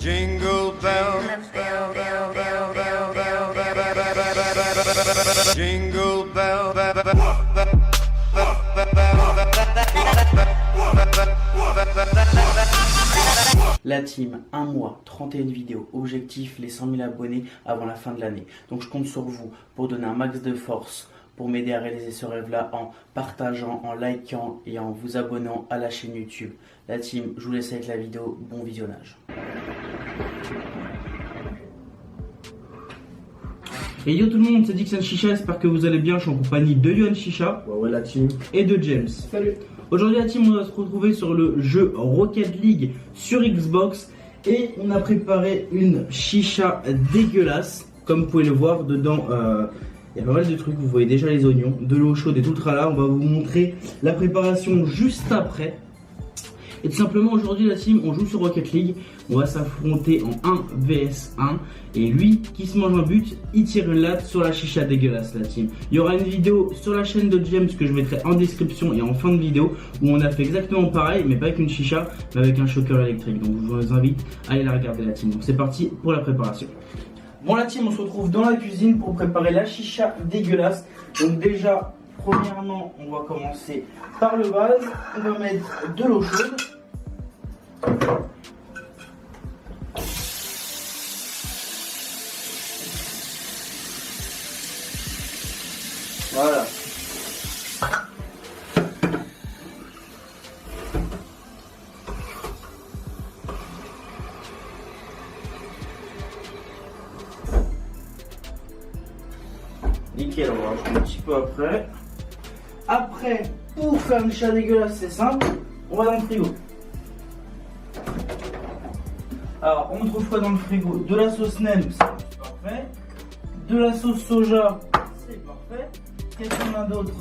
Jingle bell, jingle bell. La team, un mois, 31 vidéos, objectif les 100 000 abonnés avant la fin de l'année. Donc je compte sur vous pour donner un max de force, pour m'aider à réaliser ce rêve-là en partageant, en likant et en vous abonnant à la chaîne YouTube. La team, je vous laisse avec la vidéo, bon visionnage. Et yo tout le monde, c'est Dixon Chicha, j'espère que vous allez bien, je suis en compagnie de Yohan Chicha ouais la team. Et de James. Salut. Aujourd'hui la team, on va se retrouver sur le jeu Rocket League sur Xbox. Et on a préparé une chicha dégueulasse. Comme vous pouvez le voir, dedans il y a pas mal de trucs, vous voyez déjà les oignons, de l'eau chaude et tout le tralala. On va vous montrer la préparation juste après. Et tout simplement aujourd'hui la team, on joue sur Rocket League. On va s'affronter en 1 vs 1. Et lui qui se mange un but, il tire une latte sur la chicha dégueulasse la team. Il y aura une vidéo sur la chaîne de James que je mettrai en description et en fin de vidéo, où on a fait exactement pareil, mais pas avec une chicha, mais avec un choker électrique. Donc je vous invite à aller la regarder la team. Donc c'est parti pour la préparation. Bon la team, on se retrouve dans la cuisine pour préparer la chicha dégueulasse. Donc déjà, premièrement, on va commencer par le base. On va mettre de l'eau chaude. Voilà. Nickel, on va rajouter un petit peu après. Après, pour faire une chicha dégueulasse, c'est simple, on va dans le frigo. Alors, on trouve quoi dans le frigo? De la sauce nem, c'est parfait. De la sauce soja, c'est parfait. Qu'est-ce qu'on a d'autre?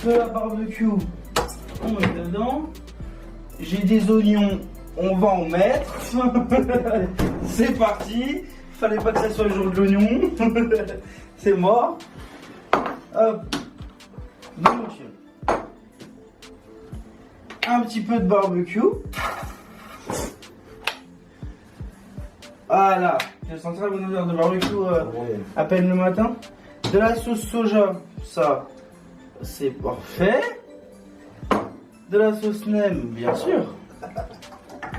De la barbecue, on met dedans. J'ai des oignons, on va en mettre. C'est parti. Fallait pas que ça soit le jour de l'oignon. C'est mort. Hop. Non, monsieur. Un petit peu de barbecue. Voilà. Tu sens la bonne odeur de barbecue à peine le matin. De la sauce soja, ça, c'est parfait. De la sauce nem, bien sûr.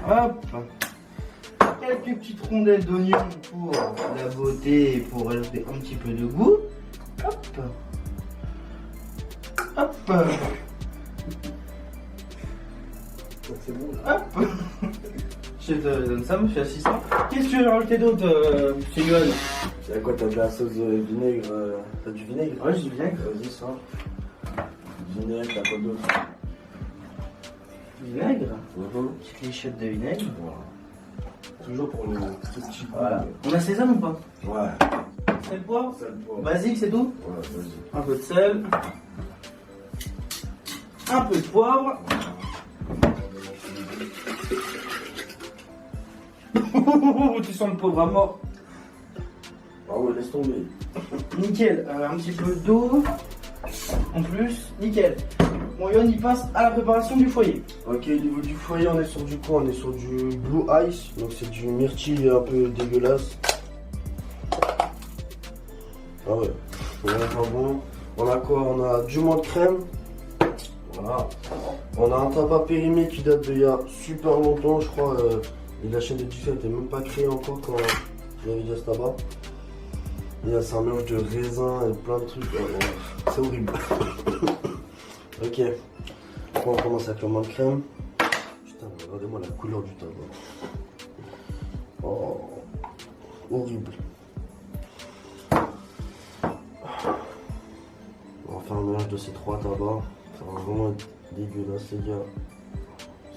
Hop. Quelques petites rondelles d'oignon pour la beauté et pour rajouter un petit peu de goût. Hop. Hop. C'est bon là. Hop. Je te donne ça, monsieur assistant. Qu'est-ce que tu veux rajouter d'autre, monsieur Yohan? C'est quoi, t'as de la sauce vinaigre? T'as du vinaigre? Ouais, j'ai du vinaigre. Vas-y, ça. Vinaigre, t'as quoi d'autre? Vinaigre. Petite léchette de vinaigre. Voilà. Toujours pour le tout petit coup. Voilà. On a sésame ou pas? Ouais. Sel, poivre? Sel, poivre. Basique, c'est tout? Ouais, vas-y. Un peu de sel. Un peu de poivre. Tu sens le poivre à mort. Ah ouais, laisse tomber. Nickel. Un petit peu d'eau. En plus, nickel. Bon, Yohan, il passe à la préparation du foyer. Ok, au niveau du foyer, on est sur du quoi? On est sur du Blue Ice. Donc c'est du myrtille un peu dégueulasse. Ah ouais. Ouais, pas bon. On a quoi? On a du menthe crème. Voilà. On a un tabac périmé qui date d'il y a super longtemps, je crois. Et la chaîne de Dixon n'était même pas créée encore quand il y avait déjà ce tabac. Et là, c'est un mélange de raisin et plein de trucs. C'est horrible. Ok. On commence avec le menthe crème. Putain, regardez-moi la couleur du tabac. Oh, horrible. On va faire un mélange de ces trois tabacs. Ça va vraiment être dégueulasse, les gars.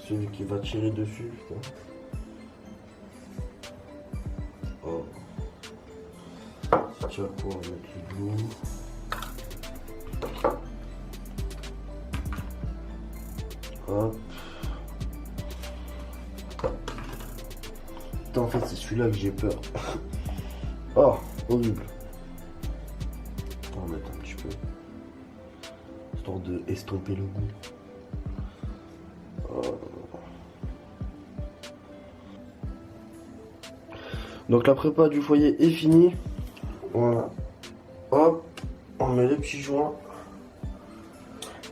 Celui qui va tirer dessus, putain. Oh. Si tu vas pouvoir mettre le blue. Hop. Putain, en fait, c'est celui-là que j'ai peur. Oh, horrible. On va mettre un petit peu. Histoire de estomper le goût. Oh. Donc la prépa du foyer est finie. Voilà. Hop, on met les petits joints.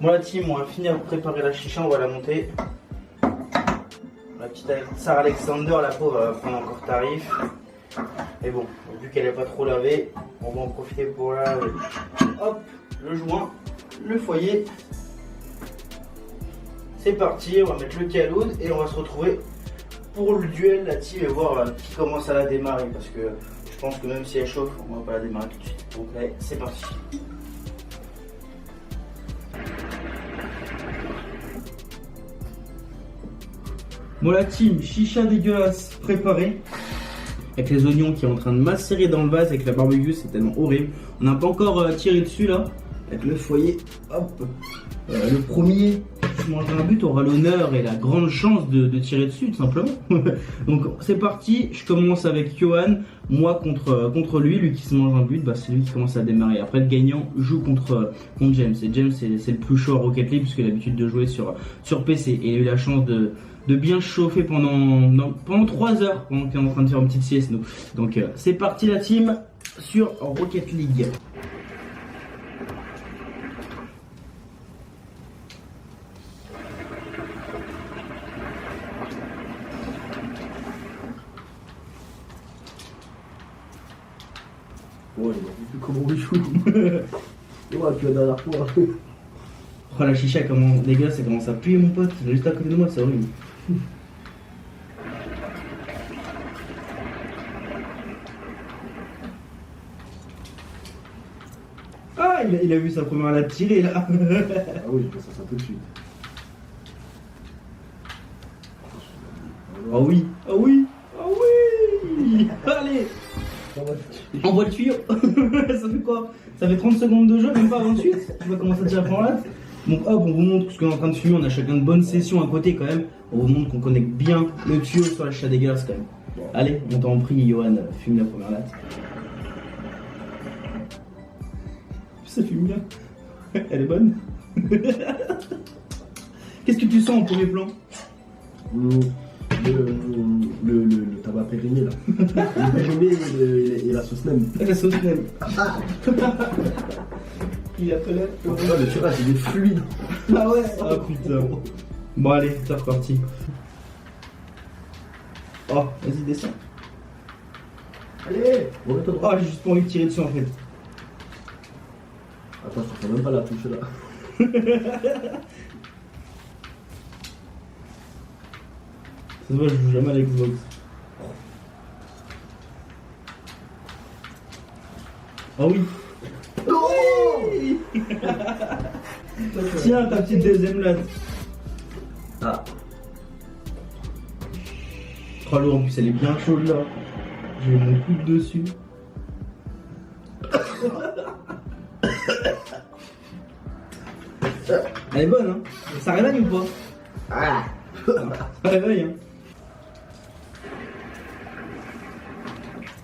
Bon la team, on va finir de préparer la chicha, on va la monter. La petite Sarah Alexander, la pauvre, elle va prendre encore tarif. Mais bon, vu qu'elle n'est pas trop lavée, on va en profiter pour laver. Hop, le joint, le foyer. C'est parti, on va mettre le caloud et on va se retrouver pour le duel, la team, et voir qui commence à la démarrer. Parce que je pense que même si elle chauffe, on va pas la démarrer tout de suite. Donc là, c'est parti. Bon la team, chicha dégueulasse préparée. Avec les oignons qui est en train de macérer dans le vase avec la barbecue, c'est tellement horrible. On n'a pas encore tiré dessus là. Avec le foyer, hop. Le premier qui mangera un but aura l'honneur et la grande chance de tirer dessus tout simplement. Donc c'est parti, je commence avec Johan. Moi contre lui qui se mange un but, bah, c'est lui qui commence à démarrer. Après le gagnant joue contre James. Et James c'est le plus chaud à Rocket League puisqu'il a l'habitude de jouer sur PC. Et il a eu la chance de bien chauffer pendant 3 heures pendant qu'il est en train de faire une petite sieste. Donc c'est parti la team sur Rocket League. Ouais, il m'a plus comment on joue. Ouais, puis la dernière fois. Oh la chicha, comment dégueulasse, ça commence à puer mon pote, il est juste à côté de moi, c'est horrible. Ah, il a vu sa première la tirer là. Ah oui, je pense à ça tout de suite. Oh oui, oh oui, oh oui. Allez, envoie le tuyau. Ça fait quoi? Ça fait 30 secondes de jeu, même pas 28. Tu vas commencer à tirer par là. Donc hop, on vous montre ce qu'on est en train de fumer. On a chacun de bonnes sessions à côté quand même. On vous montre qu'on connecte bien le tuyau sur la chicha dégueulasse quand même. Allez, on t'en prie, Johan, fume la première latte. Ça fume bien. Elle est bonne. Qu'est-ce que tu sens en premier plan? Le tabac périmé là. Le périmé et la sauce nem. La sauce nem. Il appelait. Oh putain, le tirage il est fluide. Ah ouais. Ah putain. Bon allez, c'est reparti. Oh, vas-y descends. Allez, remets-toi droit. Oh, j'ai juste pas envie de tirer dessus en fait. Attends, je ne même pas la touche là. Ça se voit, je joue jamais à l'Xbox. Ah oui. Oui. Tiens, ta petite deuxième latte. Ah. Oh l'eau en plus elle est bien chaude là. J'ai mon coude dessus. Elle est bonne hein. Ça réveille ou pas? Ah. Ça réveille hein.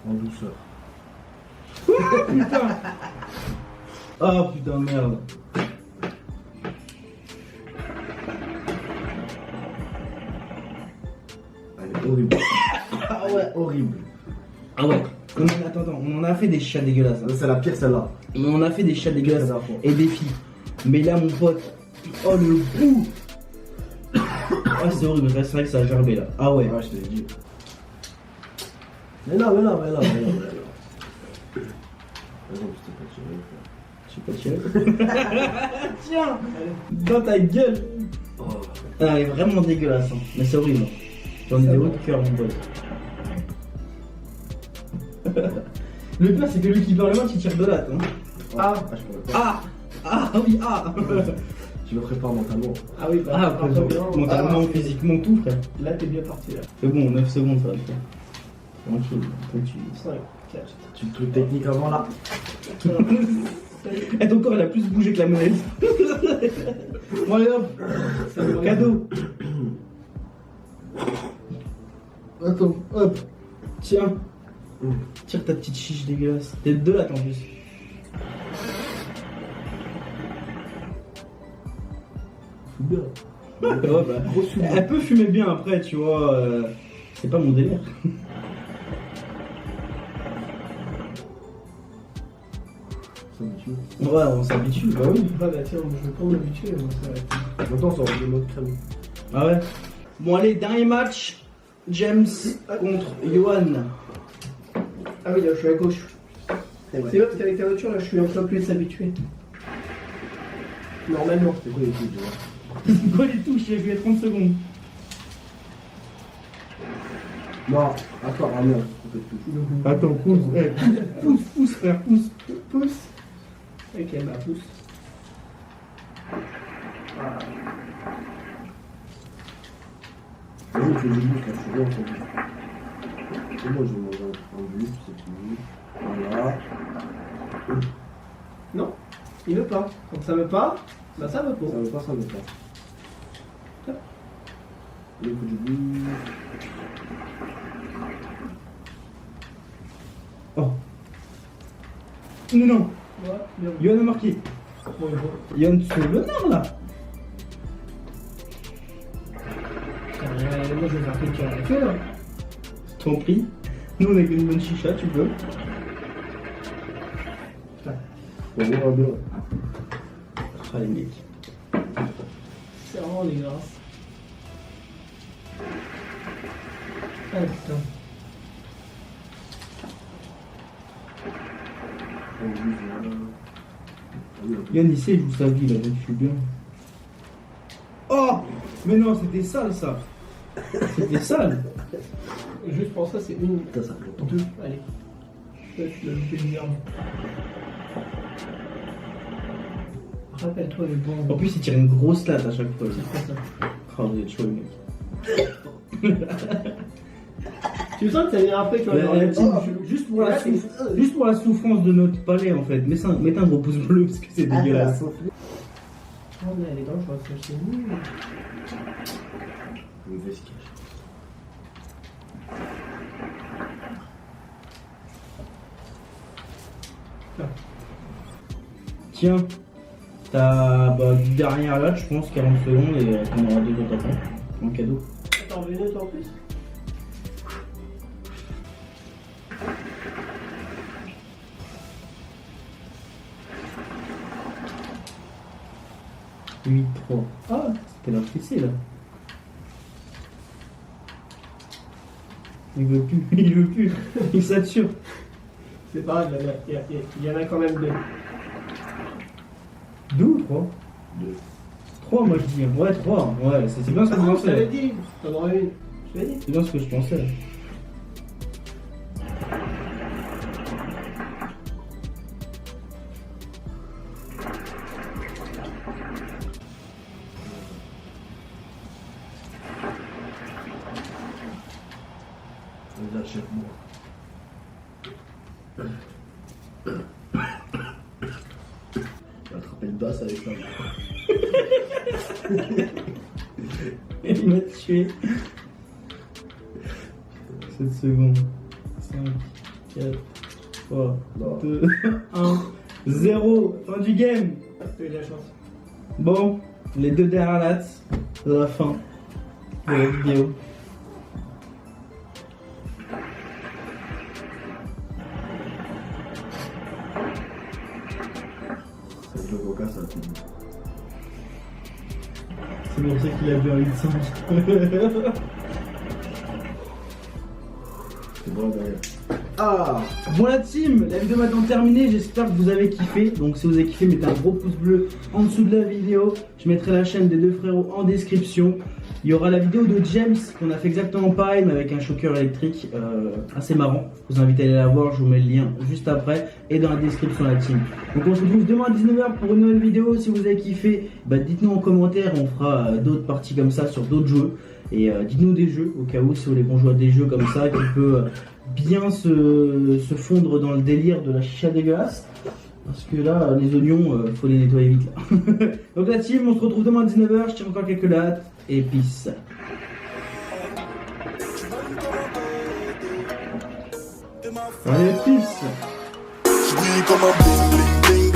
En douceur. Putain. Oh putain merde. Elle est horrible. Ah ouais. Horrible. Ah ouais. Attends, on en a fait des chats dégueulasses. Hein. C'est la pire celle-là. On en a fait des chats dégueulasses et des filles. Mais là mon pote, oh le goût. Ah c'est horrible, c'est vrai que ça a gerbé là. Ah ouais. Ouais, je te l'ai dit. Mais là. Je sais pas tirer. Tiens, dans ta gueule. Oh. Ah, elle est vraiment dégueulasse, hein. Mais c'est horrible. J'en ai des hauts de cœur, mon pote. Le pire, c'est que lui qui perd le match, il tire de latte. Hein. Ah, je pourrais pas. Ah oui, ah. Tu le prépares mentalement. Ah oui, mentalement, physiquement, tout, frère. Là, t'es bien parti là. C'est bon, 9 secondes, ça va le faire. Tranquille, tranquille. 5, 4. Tu le truc technique avant là. Et ton corps, elle a plus bougé que la manette. Bon, allez hop, c'est le cadeau. Attends, hop, tiens. Tire ta petite chiche dégueulasse. T'es de latte en plus. Bien. Ouais, bah, elle peut fumer bien après, tu vois. C'est pas mon délire. s'habitue. Ouais, on s'habitue, bah oui. Ah bah tiens, je vais pas m'habituer, moi, ça va être... Maintenant, ça va le mode crème. Ah ouais. Bon, allez, dernier match. James contre Johan. Ah oui, là, je suis à gauche. C'est vrai. C'est vrai, parce qu'avec ta voiture, là, je suis en train plus de s'habituer. Normalement. C'est quoi les trucs, tu vois? C'est quoi les touches? J'ai joué 30 secondes. Non, attends, ah non, on fait tout. Attends, pousse. Pousse, frère, pousse. Pouce. Ok, bah pouce. Vas-y, fais du boost, là, je suis bien entendu. Et moi, je vais manger un boost, c'est tout. Voilà. Non, il veut pas. Quand ça veut pas, bah ça veut pas. Ça veut pas, ça veut pas. Le coup du boost. Oh. Non, non. Ouais, bien. Johan a marqué. Bon, il faut. Johan sur l'honneur là. Moi, je vais faire quelqu'un avec eux, là. T'en prie. Nous, on a une bonne chicha, tu peux. On verra bien. Ah, les mecs. C'est vraiment dégueulasse. Ah putain. On boost, voilà. Ah oui, ok. Yann, il sait, il joue sa vie là, donc je suis bien. Oh. Mais non, c'était sale ça. C'était sale. Juste pour ça, c'est une, Putain, ça fait longtemps. deux, allez. Je l'ai loupé bizarrement. Rappelle-toi le bon. En plus, il tire une grosse latte à chaque fois. C'est quoi ça? Oh, vous êtes chaud, les mecs. Tu sens que ça vient après, tu vois. Ouais, genre, ouais, oh, juste pour la là, c'est- juste pour la souffrance de notre palais en fait. Mettez un gros pouce bleu parce que c'est dégueulasse. Oh, mais elle est dangereuse, c'est nul. Le vesquage. Tiens, t'as derrière là, je pense, 40 secondes et t'en auras deux autres après. En cadeau. Attends, venez toi en plus. Oui, 3. Ah, C'était leur fessée là. Il veut plus, il veut plus. Il sature. c'est pas grave, il y en a quand même deux. 2 ou 3 Deux. 3 moi je dis. Ouais, 3. Ouais, c'est bien ce que je Ah, je t'avais pensais. dit, t'en aurais une. Je t'avais dit. C'est bien ce que je pensais. Vas-y, achète-moi. Tu vas attraper le DAS avec ça. Il m'a tué. 7 secondes. 5, 4, 3, Non. 2, 1, 0. Fin du game. T'as eu de la chance. Bon, les deux dernières lattes de la fin de la vidéo. C'est le coca, ça fait. C'est pour ça qu'il a bu un 800. C'est bon derrière. Ah! Bon la team, la vidéo est maintenant terminée, j'espère que vous avez kiffé. Donc si vous avez kiffé, mettez un gros pouce bleu en dessous de la vidéo. Je mettrai la chaîne des deux frérots en description. Il y aura la vidéo de James qu'on a fait exactement pareil mais avec un choker électrique assez marrant. Je vous invite à aller la voir, je vous mets le lien juste après et dans la description la team. Donc on se retrouve demain à 19h pour une nouvelle vidéo. Si vous avez kiffé, dites-nous en commentaire, on fera d'autres parties comme ça sur d'autres jeux. Et dites-nous des jeux au cas où si vous voulez qu'on joue à des jeux comme ça qui peut bien se fondre dans le délire de la chicha dégueulasse. Parce que là, les oignons, faut les nettoyer vite là. Donc la team, on se retrouve demain à 19h, je tire encore quelques dates et peace. Allez, peace. J'brille comme un bling bling bling.